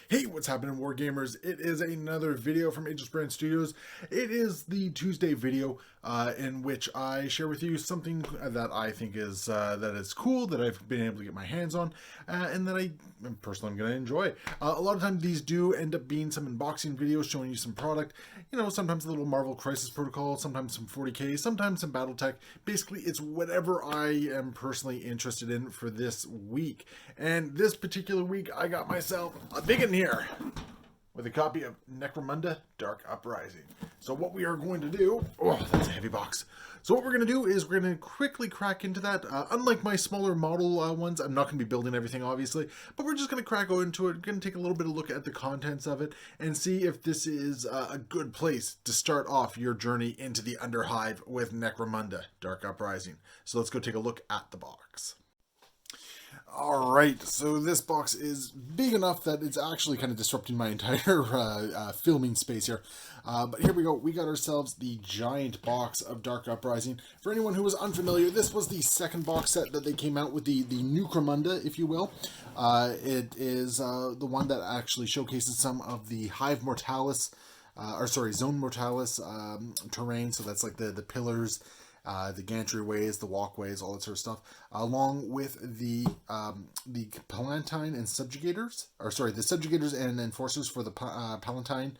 Hey, what's happening, Wargamers? It is another video from Aegisbrand Studios. It is the Tuesday video in which I share with you something that I think is cool, that I've been able to get my hands on, and that I personally am going to enjoy. A lot of times these do end up being some unboxing videos showing you some product. You know, sometimes a little Marvel Crisis Protocol, sometimes some 40k, sometimes some BattleTech. Basically, it's whatever I am personally interested in for this week. And this particular week, I got myself a big one here with a copy of Necromunda Dark Uprising. So what we are going to do, oh, that's a heavy box. So what we're going to do is we're going to quickly crack into that. Unlike my smaller model ones, I'm not going to be building everything, obviously, but we're just going to crack into it. We're going to take a little bit of a look at the contents of it and see if this is a good place to start off your journey into the Underhive with Necromunda Dark Uprising. So let's go take a look at the box. Alright, so this box is big enough that it's actually kind of disrupting my entire filming space here. But here we go, we got ourselves the giant box of Dark Uprising. For anyone who was unfamiliar, this was the second box set that they came out with, the Necromunda, if you will. It is the one that actually showcases some of the Hive Mortalis, Zone Mortalis terrain, so that's like the pillars, the gantryways, the walkways, all that sort of stuff, along with the Palatine and Subjugators, the Subjugators and Enforcers for the Palatine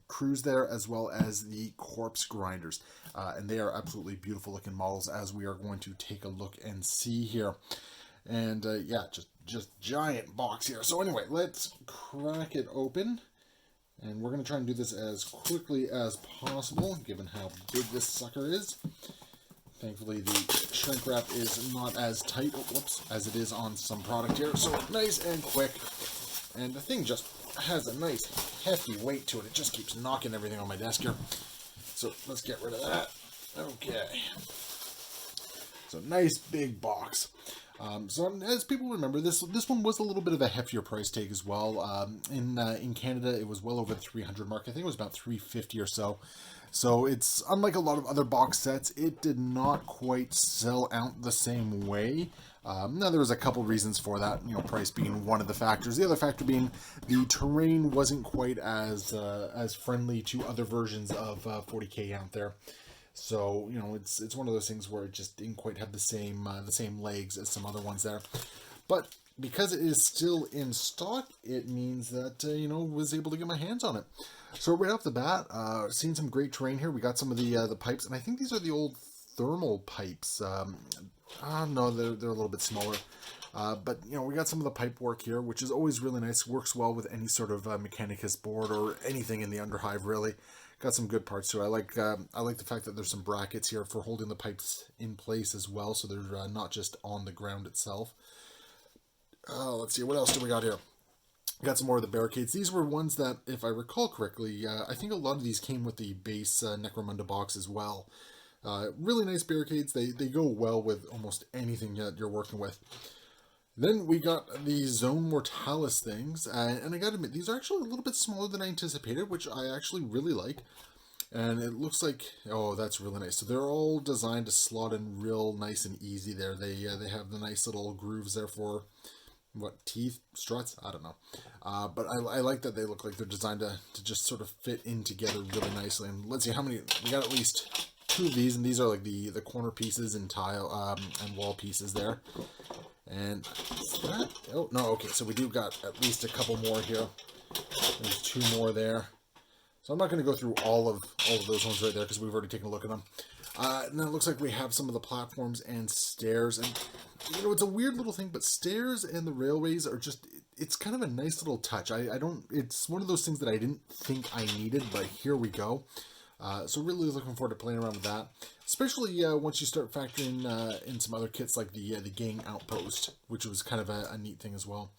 crews there, as well as the Corpse Grinders. And they are absolutely beautiful looking models, as we are going to take a look and see here. And yeah, just giant box here. So anyway, let's crack it open. And we're going to try and do this as quickly as possible, given how big this sucker is. Thankfully, the shrink wrap is not as tight, as it is on some product here. So nice and quick. And the thing just has a nice hefty weight to it. It just keeps knocking everything on my desk here. So let's get rid of that. Okay. So nice big box. So as people remember, this one was a little bit of a heftier price tag as well. In Canada, it was well over the 300 mark. I think it was about 350 or so. So it's unlike a lot of other box sets. It did not quite sell out the same way. Now there was a couple reasons for that. You know, price being one of the factors. The other factor being the terrain wasn't quite as friendly to other versions of 40k out there. So, you know, it's one of those things where it just didn't quite have the same legs as some other ones there. But because it is still in stock, it means that, you know, was able to get my hands on it. So right off the bat, seeing some great terrain here. We got some of the pipes, and I think these are the old thermal pipes. No, they're a little bit smaller. But, you know, we got some of the pipe work here, which is always really nice. Works well with any sort of Mechanicus board or anything in the Underhive, really. Got some good parts too. I like the fact that there's some brackets here for holding the pipes in place as well, so they're not just on the ground itself. Let's see, what else do we got here? Got some more of the barricades. These were ones that, if I recall correctly, I think a lot of these came with the base Necromunda box as well. Really nice barricades. They go well with almost anything that you're working with. Then we got the Zone Mortalis things, and I gotta admit, these are actually a little bit smaller than I anticipated, which I actually really like. And it looks like, oh, that's really nice. So they're all designed to slot in real nice and easy there. They have the nice little grooves there for, what, teeth? Struts? I don't know. But I like that they look like they're designed to just sort of fit in together really nicely. And let's see how many, we got at least 2 of these, and these are like the corner pieces and tile and wall pieces there. And that, oh no, okay, so we do got at least a couple more here. There's 2 more there. So I'm not going to go through all of those ones right there because we've already taken a look at them. And then it looks like we have some of the platforms and stairs. And, you know, it's a weird little thing, but stairs and the railways are just, it's kind of a nice little touch. It's one of those things that I didn't think I needed, but here we go. So really looking forward to playing around with that, especially once you start factoring in some other kits like the Gang Outpost, which was kind of a neat thing as well.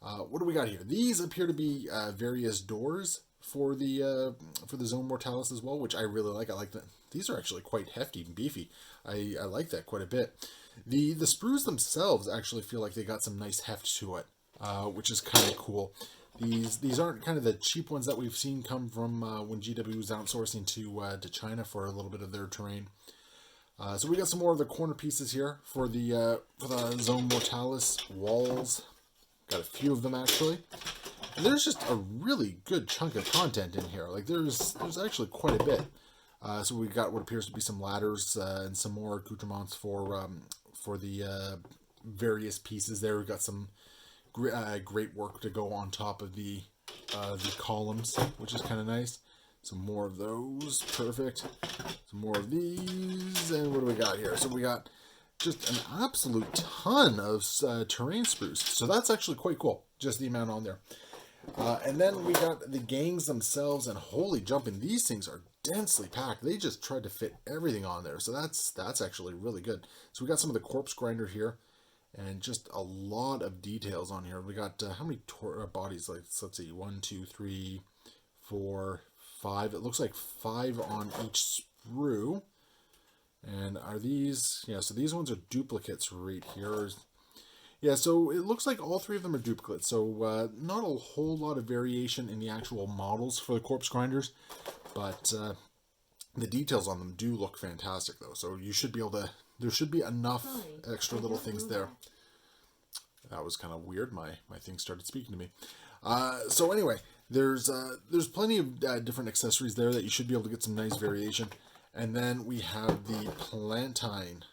What do we got here? These appear to be various doors for the Zone Mortalis as well, which I really like. I like that. These are actually quite hefty and beefy. I like that quite a bit. The sprues themselves actually feel like they got some nice heft to it, which is kind of cool. These aren't kind of the cheap ones that we've seen come from when GW was outsourcing to China for a little bit of their terrain. So we got some more of the corner pieces here for the Zone Mortalis walls. Got a few of them actually. And there's just a really good chunk of content in here. Like there's actually quite a bit. So we got what appears to be some ladders and some more accoutrements for the various pieces there. We've got some great work to go on top of the columns, which is kind of nice. Some more of those, perfect. Some more of these, and what do we got here? So we got just an absolute ton of terrain spruce. So that's actually quite cool, just the amount on there. And then we got the gangs themselves, and holy jumping, these things are densely packed. They just tried to fit everything on there, so that's actually really good. So we got some of the corpse grinder here, and just a lot of details on here. We got how many bodies? Like, let's see, 1, 2, 3, 4, 5. It looks like 5 on each sprue. And are these? Yeah, so these ones are duplicates right here. Yeah, so it looks like all 3 of them are duplicates. So not a whole lot of variation in the actual models for the corpse grinders, but the details on them do look fantastic, though. So you should be able to. There should be enough extra little things there. That was kind of weird. My thing started speaking to me. So anyway, there's plenty of different accessories there that you should be able to get some nice variation. And then we have the Palatine?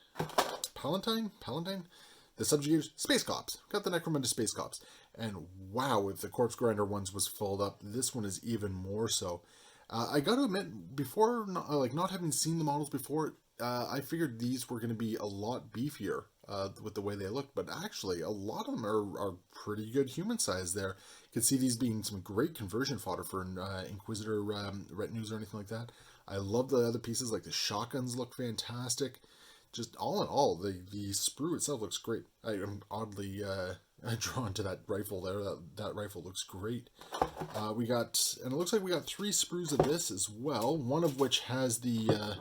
The Subjugators Space Cops. Got the Necromunda Space Cops. And wow, if the Corpse Grinder ones was filled up, this one is even more so. I got to admit, before, not having seen the models before, I figured these were going to be a lot beefier with the way they look, but actually a lot of them are pretty good human size there. You can see these being some great conversion fodder for Inquisitor retinues or anything like that. I love the other pieces, like the shotguns look fantastic. Just all in all, the sprue itself looks great. I am oddly drawn to that rifle there. That rifle looks great. We got, and it looks like we got 3 sprues of this as well. One of which has the,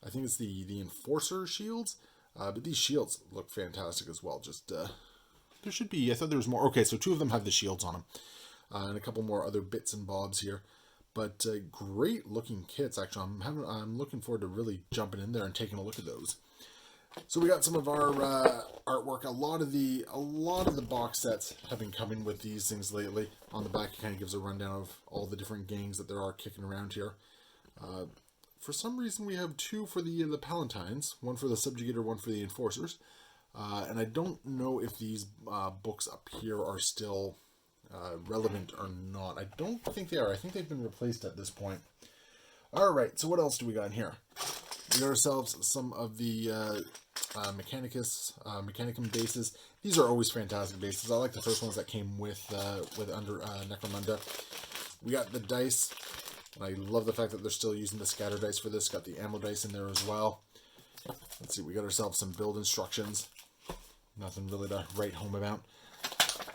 I think it's the Enforcer shields. But these shields look fantastic as well. Just, there should be, I thought there was more. Okay, so 2 of them have the shields on them. And a couple more other bits and bobs here. But great looking kits, actually. I'm looking forward to really jumping in there and taking a look at those. So we got some of our artwork. A lot of the box sets have been coming with these things lately. On the back, it kind of gives a rundown of all the different gangs that there are kicking around here. For some reason, we have 2 for the Palatines. One for the Subjugator, one for the Enforcers. And I don't know if these books up here are still relevant or not. I don't think they are. I think they've been replaced at this point. Alright, so what else do we got in here? We got ourselves some of the Mechanicum bases. These are always fantastic bases. I like the first ones that came with Necromunda. We got the dice. And I love the fact that they're still using the scatter dice for this. Got the ammo dice in there as well. Let's see, we got ourselves some build instructions. Nothing really to write home about.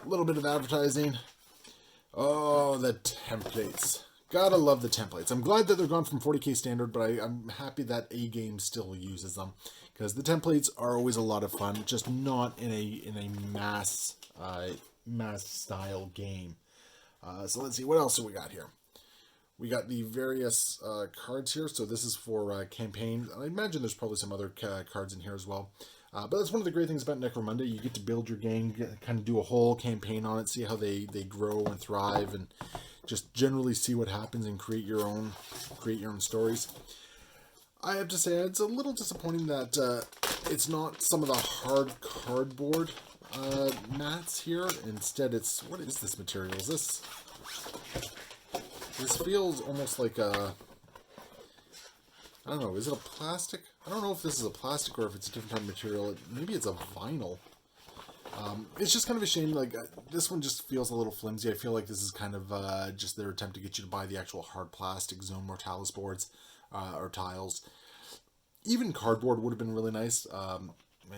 A little bit of advertising. Oh, the templates. Gotta love the templates. I'm glad that they're gone from 40k standard, but I'm happy that A-game still uses them. Because the templates are always a lot of fun, just not in a mass style game. So let's see, what else do we got here? We got the various cards here. So this is for campaign. I imagine there's probably some other cards in here as well. But that's one of the great things about Necromunda. You get to build your gang, kind of do a whole campaign on it, see how they grow and thrive, and just generally see what happens and create your own stories. I have to say, it's a little disappointing that it's not some of the hard cardboard mats here. Instead, it's, what is this material? Is this... This feels almost like a... I don't know, is it a plastic? I don't know if this is a plastic or if it's a different type of material. Maybe it's a vinyl. It's just kind of a shame, like, this one just feels a little flimsy. I feel like this is kind of just their attempt to get you to buy the actual hard plastic Zone Mortalis boards or tiles. Even cardboard would have been really nice.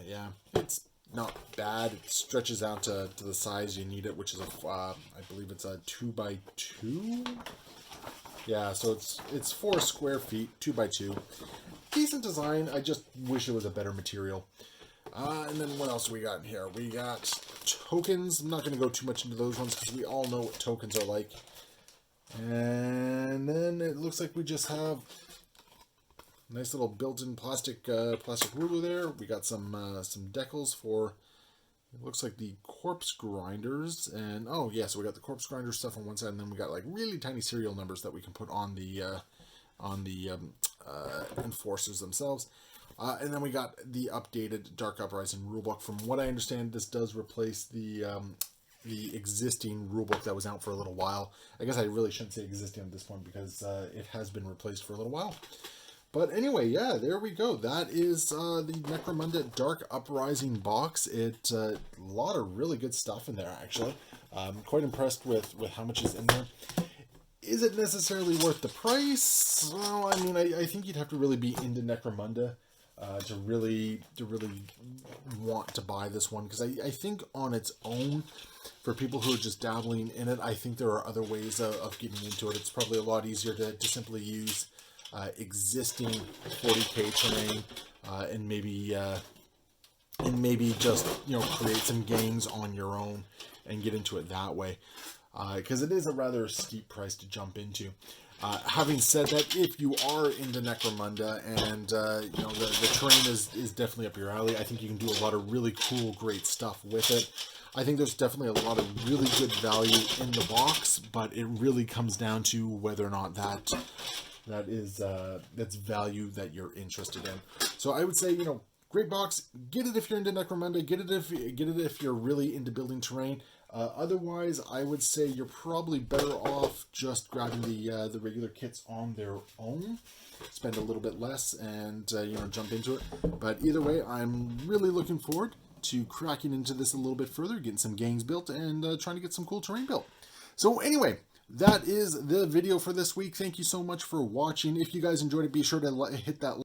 Yeah, it's not bad. It stretches out to the size you need it, which is I believe it's a 2x2. Yeah, so it's 4 square feet, 2x2. Decent design. I just wish it was a better material. And then what else we got in here? We got tokens. I'm not going to go too much into those ones because we all know what tokens are like. And then it looks like we just have a nice little built-in plastic ruler there. We got some decals for It looks like the corpse grinders, and oh yeah, so we got the corpse grinder stuff on one side, and then we got like really tiny serial numbers that we can put on the enforcers themselves. And then we got the updated Dark Uprising rulebook. From what I understand, this does replace the existing rulebook that was out for a little while. I guess I really shouldn't say existing at this point because it has been replaced for a little while. But anyway, yeah, there we go. That is the Necromunda Dark Uprising box. It's a lot of really good stuff in there, actually. I'm quite impressed with how much is in there. Is it necessarily worth the price? Well, I mean, I think you'd have to really be into Necromunda to really want to buy this one. Because I think on its own, for people who are just dabbling in it, I think there are other ways of getting into it. It's probably a lot easier to simply use existing 40k terrain and maybe just create some games on your own and get into it that way, because it is a rather steep price to jump into. Having said that, if you are into Necromunda and the terrain is definitely up your alley, I think you can do a lot of really cool, great stuff with it. I think there's definitely a lot of really good value in the box, but it really comes down to whether or not that's value that you're interested in. So I would say, great box. Get it if you're into Necromunda. Get it if you're really into building terrain. Otherwise, I would say you're probably better off just grabbing the regular kits on their own. Spend a little bit less and jump into it. But either way, I'm really looking forward to cracking into this a little bit further, getting some gangs built, and trying to get some cool terrain built. So anyway, that is the video for this week. Thank you so much for watching. If you guys enjoyed it, be sure to hit that